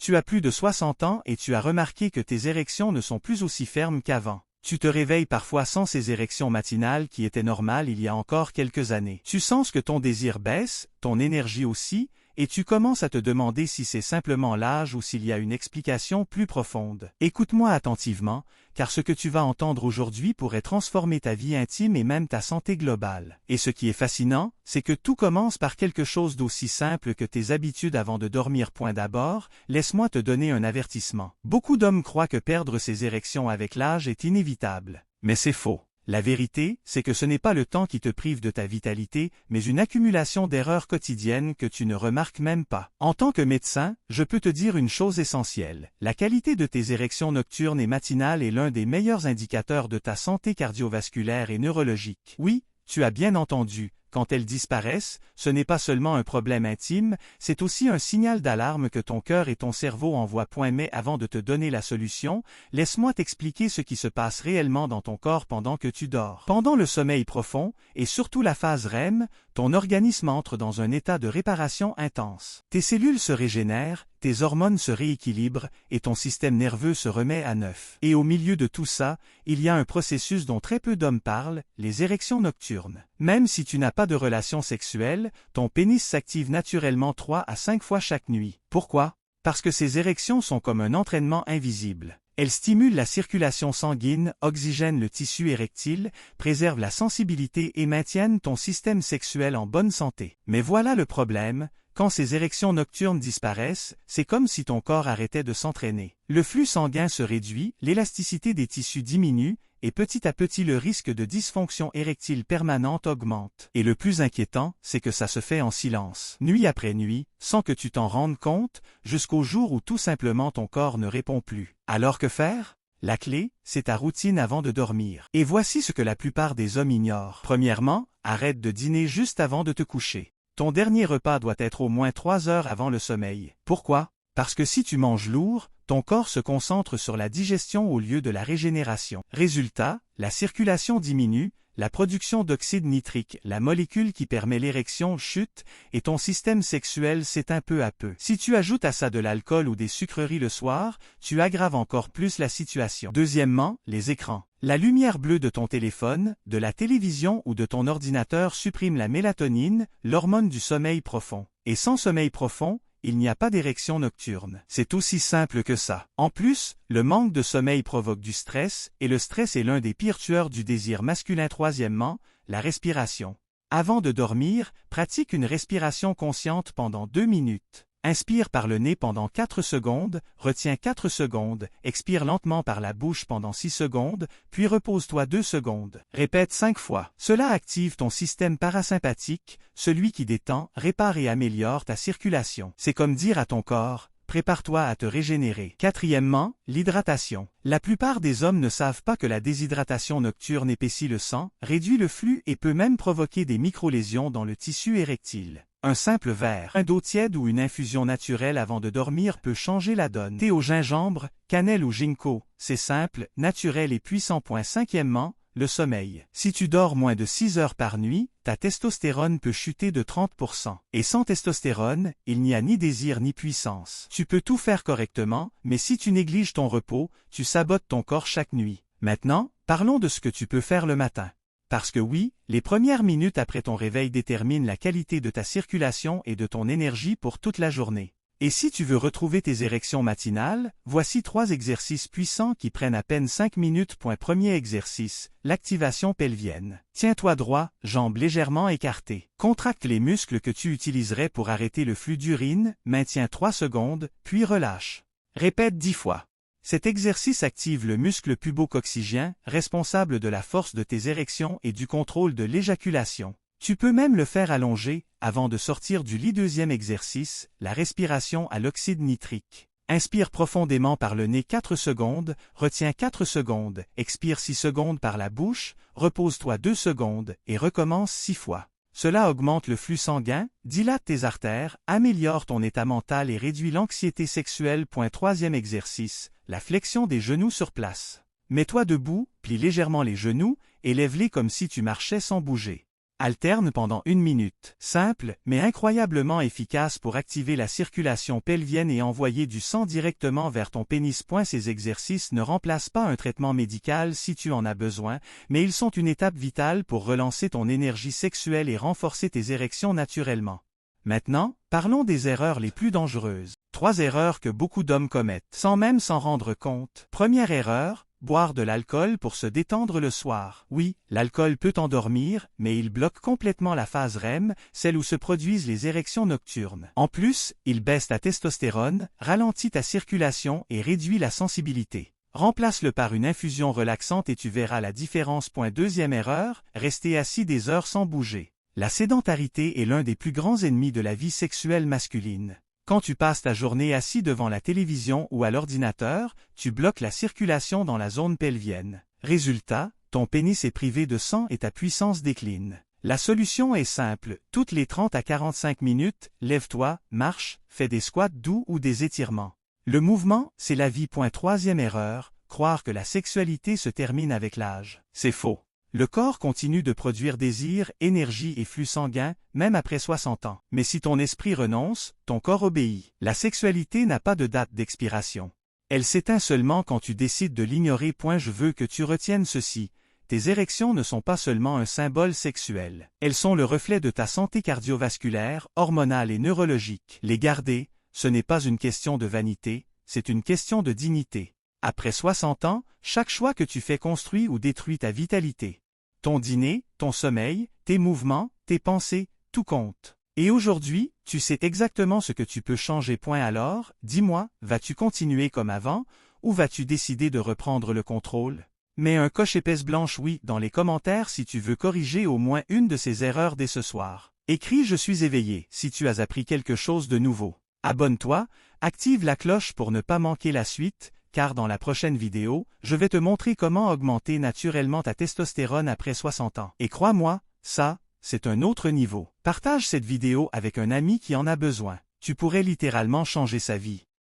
Tu as plus de 60 ans et tu as remarqué que tes érections ne sont plus aussi fermes qu'avant. Tu te réveilles parfois sans ces érections matinales qui étaient normales il y a encore quelques années. Tu sens que ton désir baisse, ton énergie aussi, et tu commences à te demander si c'est simplement l'âge ou s'il y a une explication plus profonde. Écoute-moi attentivement, car ce que tu vas entendre aujourd'hui pourrait transformer ta vie intime et même ta santé globale. Et ce qui est fascinant, c'est que tout commence par quelque chose d'aussi simple que tes habitudes avant de dormir. Point d'abord, laisse-moi te donner un avertissement. Beaucoup d'hommes croient que perdre ses érections avec l'âge est inévitable. Mais c'est faux. La vérité, c'est que ce n'est pas le temps qui te prive de ta vitalité, mais une accumulation d'erreurs quotidiennes que tu ne remarques même pas. En tant que médecin, je peux te dire une chose essentielle. La qualité de tes érections nocturnes et matinales est l'un des meilleurs indicateurs de ta santé cardiovasculaire et neurologique. Oui, tu as bien entendu. Quand elles disparaissent, ce n'est pas seulement un problème intime, c'est aussi un signal d'alarme que ton cœur et ton cerveau envoient. Mais avant de te donner la solution, laisse-moi t'expliquer ce qui se passe réellement dans ton corps pendant que tu dors. Pendant le sommeil profond, et surtout la phase REM, ton organisme entre dans un état de réparation intense. Tes cellules se régénèrent, tes hormones se rééquilibrent et ton système nerveux se remet à neuf. Et au milieu de tout ça, il y a un processus dont très peu d'hommes parlent, les érections nocturnes. Même si tu n'as pas de relation sexuelle, ton pénis s'active naturellement 3 à 5 fois chaque nuit. Pourquoi? Parce que ces érections sont comme un entraînement invisible. Elles stimulent la circulation sanguine, oxygènent le tissu érectile, préservent la sensibilité et maintiennent ton système sexuel en bonne santé. Mais voilà le problème, quand ces érections nocturnes disparaissent, c'est comme si ton corps arrêtait de s'entraîner. Le flux sanguin se réduit, l'élasticité des tissus diminue, et petit à petit le risque de dysfonction érectile permanente augmente. Et le plus inquiétant, c'est que ça se fait en silence, nuit après nuit, sans que tu t'en rendes compte, jusqu'au jour où tout simplement ton corps ne répond plus. Alors que faire? La clé, c'est ta routine avant de dormir. Et voici ce que la plupart des hommes ignorent. Premièrement, arrête de dîner juste avant de te coucher. Ton dernier repas doit être au moins 3 heures avant le sommeil. Pourquoi? Parce que si tu manges lourd, ton corps se concentre sur la digestion au lieu de la régénération. Résultat, la circulation diminue, la production d'oxyde nitrique, la molécule qui permet l'érection, chute, et ton système sexuel s'éteint peu à peu. Si tu ajoutes à ça de l'alcool ou des sucreries le soir, tu aggraves encore plus la situation. Deuxièmement, les écrans. La lumière bleue de ton téléphone, de la télévision ou de ton ordinateur supprime la mélatonine, l'hormone du sommeil profond. Et sans sommeil profond, il n'y a pas d'érection nocturne. C'est aussi simple que ça. En plus, le manque de sommeil provoque du stress, et le stress est l'un des pires tueurs du désir masculin. Troisièmement, la respiration. Avant de dormir, pratique une respiration consciente pendant 2 minutes. Inspire par le nez pendant 4 secondes, retiens 4 secondes, expire lentement par la bouche pendant 6 secondes, puis repose-toi 2 secondes. Répète 5 fois. Cela active ton système parasympathique, celui qui détend, répare et améliore ta circulation. C'est comme dire à ton corps, prépare-toi à te régénérer. Quatrièmement, l'hydratation. La plupart des hommes ne savent pas que la déshydratation nocturne épaissit le sang, réduit le flux et peut même provoquer des microlésions dans le tissu érectile. Un simple verre d'eau tiède ou une infusion naturelle avant de dormir peut changer la donne. Thé au gingembre, cannelle ou ginkgo, c'est simple, naturel et puissant. Cinquièmement, le sommeil. Si tu dors moins de 6 heures par nuit, ta testostérone peut chuter de 30%. Et sans testostérone, il n'y a ni désir ni puissance. Tu peux tout faire correctement, mais si tu négliges ton repos, tu sabotes ton corps chaque nuit. Maintenant, parlons de ce que tu peux faire le matin. Parce que oui, les premières minutes après ton réveil déterminent la qualité de ta circulation et de ton énergie pour toute la journée. Et si tu veux retrouver tes érections matinales, voici 3 exercices puissants qui prennent à peine 5 minutes. Premier exercice, l'activation pelvienne. Tiens-toi droit, jambes légèrement écartées. Contracte les muscles que tu utiliserais pour arrêter le flux d'urine, maintiens 3 secondes, puis relâche. Répète 10 fois. Cet exercice active le muscle pubococcygien, responsable de la force de tes érections et du contrôle de l'éjaculation. Tu peux même le faire allongé, avant de sortir du lit. Deuxième exercice, la respiration à l'oxyde nitrique. Inspire profondément par le nez 4 secondes, retiens 4 secondes, expire 6 secondes par la bouche, repose-toi 2 secondes et recommence 6 fois. Cela augmente le flux sanguin, dilate tes artères, améliore ton état mental et réduit l'anxiété sexuelle. Troisième exercice, la flexion des genoux sur place. Mets-toi debout, plie légèrement les genoux, et lève-les comme si tu marchais sans bouger. Alterne pendant 1 minute. Simple, mais incroyablement efficace pour activer la circulation pelvienne et envoyer du sang directement vers ton pénis. Ces exercices ne remplacent pas un traitement médical si tu en as besoin, mais ils sont une étape vitale pour relancer ton énergie sexuelle et renforcer tes érections naturellement. Maintenant, parlons des erreurs les plus dangereuses. 3 erreurs que beaucoup d'hommes commettent, sans même s'en rendre compte. Première erreur, boire de l'alcool pour se détendre le soir. Oui, l'alcool peut endormir, mais il bloque complètement la phase REM, celle où se produisent les érections nocturnes. En plus, il baisse ta testostérone, ralentit ta circulation et réduit la sensibilité. Remplace-le par une infusion relaxante et tu verras la différence. Deuxième erreur, rester assis des heures sans bouger. La sédentarité est l'un des plus grands ennemis de la vie sexuelle masculine. Quand tu passes ta journée assis devant la télévision ou à l'ordinateur, tu bloques la circulation dans la zone pelvienne. Résultat, ton pénis est privé de sang et ta puissance décline. La solution est simple, toutes les 30 à 45 minutes, lève-toi, marche, fais des squats doux ou des étirements. Le mouvement, c'est la vie. Troisième erreur, croire que la sexualité se termine avec l'âge. C'est faux. Le corps continue de produire désir, énergie et flux sanguin, même après 60 ans. Mais si ton esprit renonce, ton corps obéit. La sexualité n'a pas de date d'expiration. Elle s'éteint seulement quand tu décides de l'ignorer. Je veux que tu retiennes ceci. Tes érections ne sont pas seulement un symbole sexuel. Elles sont le reflet de ta santé cardiovasculaire, hormonale et neurologique. Les garder, ce n'est pas une question de vanité, c'est une question de dignité. Après 60 ans, chaque choix que tu fais construit ou détruit ta vitalité. Ton dîner, ton sommeil, tes mouvements, tes pensées, tout compte. Et aujourd'hui, tu sais exactement ce que tu peux changer. Alors, dis-moi, vas-tu continuer comme avant, ou vas-tu décider de reprendre le contrôle? Mets un coche épaisse blanche oui dans les commentaires si tu veux corriger au moins une de ces erreurs dès ce soir. Écris Je suis éveillé si tu as appris quelque chose de nouveau. Abonne-toi, active la cloche pour ne pas manquer la suite, car dans la prochaine vidéo, je vais te montrer comment augmenter naturellement ta testostérone après 60 ans. Et crois-moi, ça, c'est un autre niveau. Partage cette vidéo avec un ami qui en a besoin. Tu pourrais littéralement changer sa vie.